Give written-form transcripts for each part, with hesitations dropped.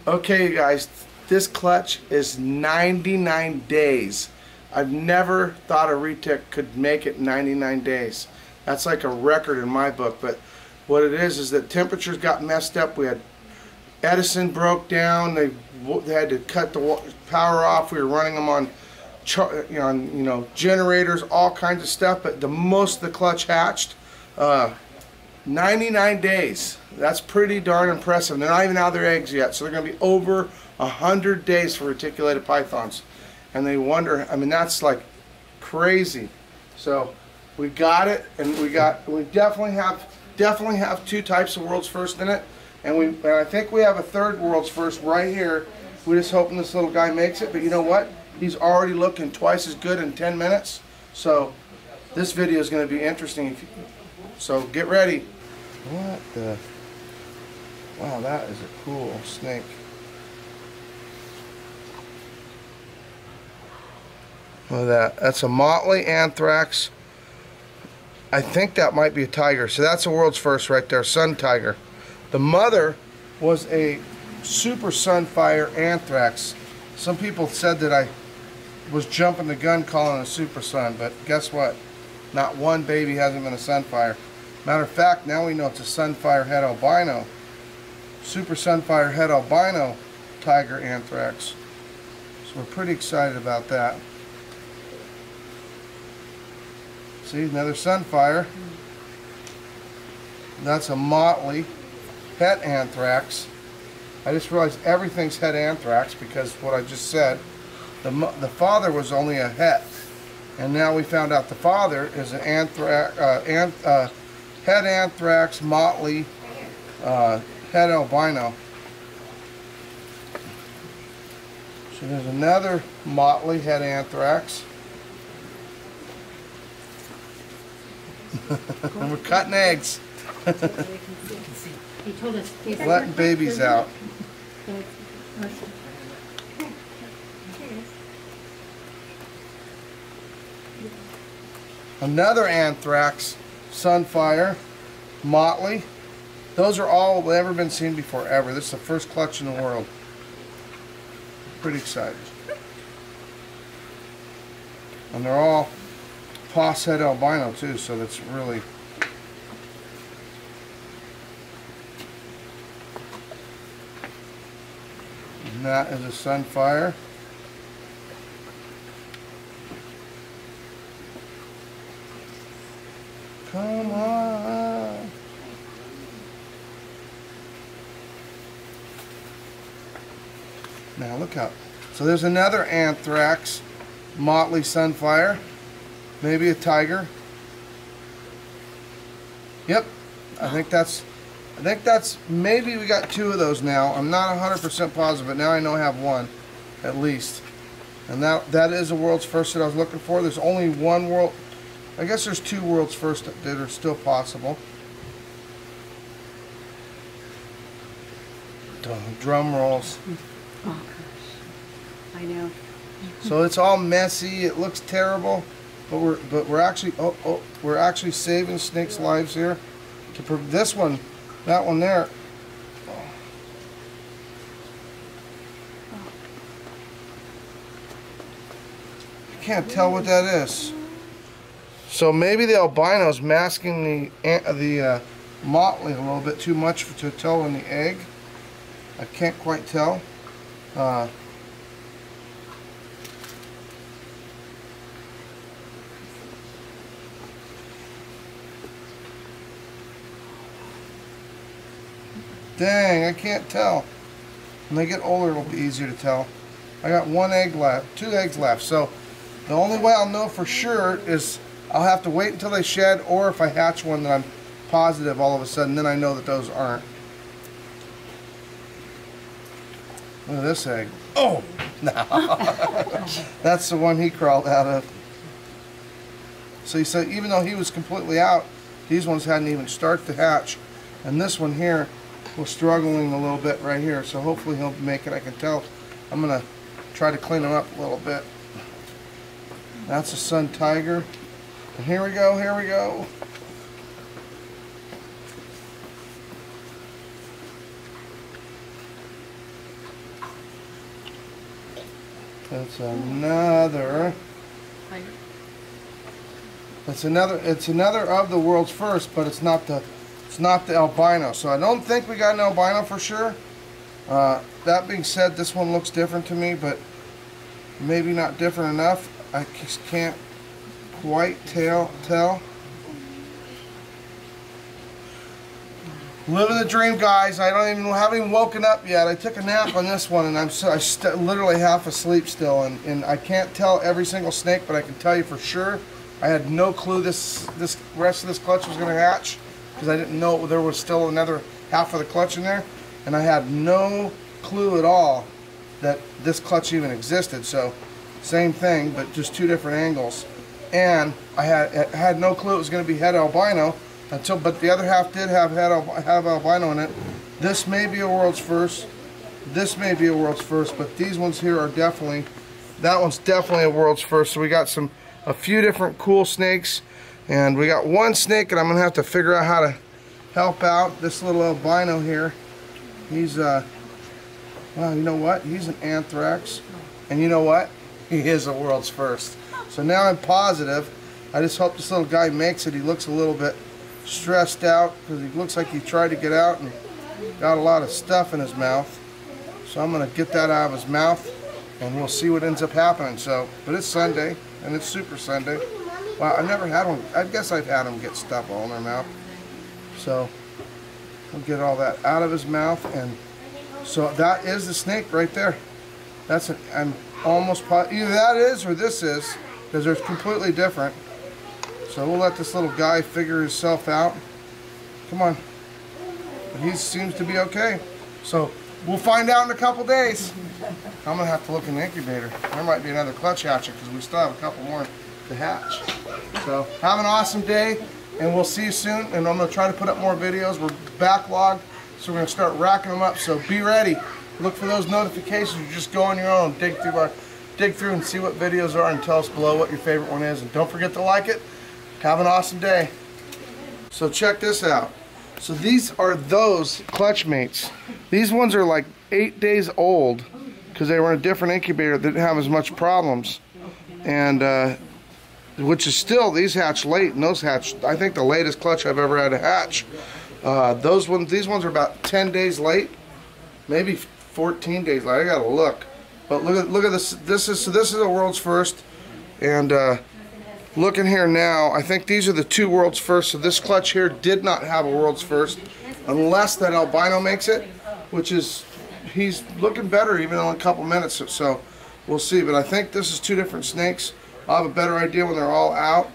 Okay, you guys, this clutch is 99 days. I've never thought a retic could make it 99 days. That's like a record in my book. But what it is that temperatures got messed up. We had Edison broke down. They had to cut the power off. We were running them on, generators, all kinds of stuff. But the most the clutch hatched, 99 days. That's pretty darn impressive. They're not even out of their eggs yet, so they're going to be over 100 days for reticulated pythons. And they wonder, I mean, that's like crazy. So we got it, and we definitely have two types of world's first in it, and I think we have a third world's first right here. We're just hoping this little guy makes it, but you know what? He's already looking twice as good in 10 minutes. So this video is going to be interesting. So get ready. What the? Wow, that is a cool snake. Look at that. That's a motley anthrax. I think that might be a tiger. So that's a world's first right there, sun tiger. The mother was a super sunfire anthrax. Some people said that I was jumping the gun calling it a super sun, but guess what? Not one baby hasn't been a sunfire. Matter of fact, now we know it's a sunfire head albino. Super sunfire head albino tiger anthrax. So we're pretty excited about that. See, another sunfire. That's a motley het anthrax. I just realized everything's het anthrax because what I just said. The father was only a het, and now we found out the father is an het anthrax motley het albino. So there's another motley het anthrax. And we're cutting eggs. Letting babies out. Another anthrax, sunfire, motley. Those are all never been seen before ever. This is the first clutch in the world. Pretty excited. And they're all pos het albino too, so that's really and that is a sunfire. Come on. Now look out. So there's another anthrax motley sunfire. Maybe a tiger. Yep, I think that's maybe we got two of those now. I'm not 100% positive, but now I know I have one at least. And that is a world's first that I was looking for. There's only one world. I guess there's two world's first that are still possible. Drum rolls. Oh gosh, I know. So it's all messy. It looks terrible. But we're actually saving snakes' lives here. This one, that one there. I can't tell what that is. So maybe the albino's masking the motley a little bit too much to tell in the egg. I can't quite tell. Dang, I can't tell. When they get older, it'll be easier to tell. I got one egg left, 2 eggs left. So the only way I'll know for sure is I'll have to wait until they shed, or if I hatch one that I'm positive all of a sudden, then I know that those aren't. Look at this egg. Oh, no. That's the one he crawled out of. So he said even though he was completely out, these ones hadn't even started to hatch. And this one here was struggling a little bit right here, so hopefully he'll make it. I can tell. I'm gonna try to clean him up a little bit. That's a sun tiger. And here we go, here we go. It's another. It's another of the world's first, but it's not the albino. So I don't think we got an albino for sure. That being said, this one looks different to me, but maybe not different enough. I just can't quite tell. Living the dream, guys. I haven't even woken up yet. I took a nap on this one, and I'm literally half asleep still, and I can't tell every single snake, but I can tell you for sure, I had no clue this rest of this clutch was going to hatch, because I didn't know there was still another half of the clutch in there, and I had no clue at all that this clutch even existed. So same thing, but just two different angles, and I had no clue it was going to be het albino. But the other half did have albino in it. This may be a world's first. This may be a world's first, but these ones here are definitely. That one's definitely a world's first. So we got a few different cool snakes, and we got one snake that I'm gonna have to figure out how to help out. This little albino here. He's well, you know what? He's an anthrax, and you know what? He is a world's first. So now I'm positive. I just hope this little guy makes it. He looks a little bit stressed out because he looks like he tried to get out and got a lot of stuff in his mouth. So I'm gonna get that out of his mouth, and we'll see what ends up happening. So, but it's Sunday, and it's Super Sunday. Wow, I've never had one. I guess I've had them get stuff all in their mouth. So we'll get all that out of his mouth, and so that is the snake right there. I'm almost positive either that is or this is, because they're completely different. So we'll let this little guy figure himself out. Come on. But he seems to be okay. So we'll find out in a couple days. I'm going to have to look in the incubator. There might be another clutch hatcher because we still have a couple more to hatch. So have an awesome day, and we'll see you soon. And I'm going to try to put up more videos. We're backlogged, so we're going to start racking them up. So be ready. Look for those notifications. You just go on your own, dig through and see what videos are, and tell us below what your favorite one is. And don't forget to like it. Have an awesome day. So check this out. So these are those clutch mates. These ones are like 8 days old because they were in a different incubator that didn't have as much problems. And which is still, these hatch late, and those hatch, I think the latest clutch I've ever had to hatch. These ones are about 10 days late, maybe 14 days late. I gotta look. But look at this. This is a world's first, and looking here now, I think these are the two world's first. So this clutch here did not have a world's first, unless that albino makes it, which is, he's looking better even in a couple minutes. So we'll see. But I think this is two different snakes. I'll have a better idea when they're all out,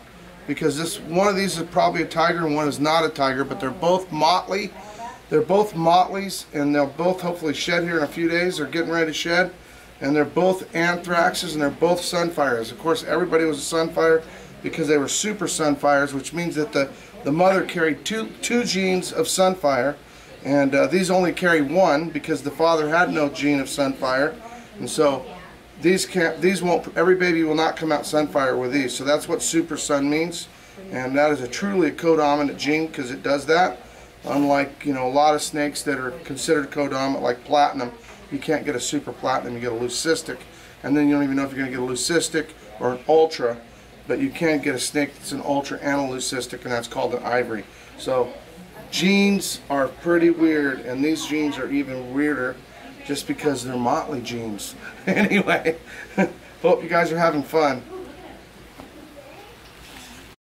because one of these is probably a tiger and one is not a tiger. But they're both motley. They're both motleys, and they'll both hopefully shed here in a few days. They're getting ready to shed, and they're both anthraxes, and they're both sunfires. Of course, everybody was a sunfire because they were super sunfires, which means that the mother carried two genes of sunfire, and these only carry one because the father had no gene of sunfire, and so every baby will not come out sunfire with these. So that's what super sun means, and that is truly a codominant gene because it does that. Unlike, you know, a lot of snakes that are considered codominant, like platinum, you can't get a super platinum, you get a leucistic, and then you don't even know if you're going to get a leucistic or an ultra. But you can get a snake that's an ultra and a leucistic, and that's called an ivory. So genes are pretty weird, and these genes are even weirder just because they're motley genes. Anyway, hope you guys are having fun.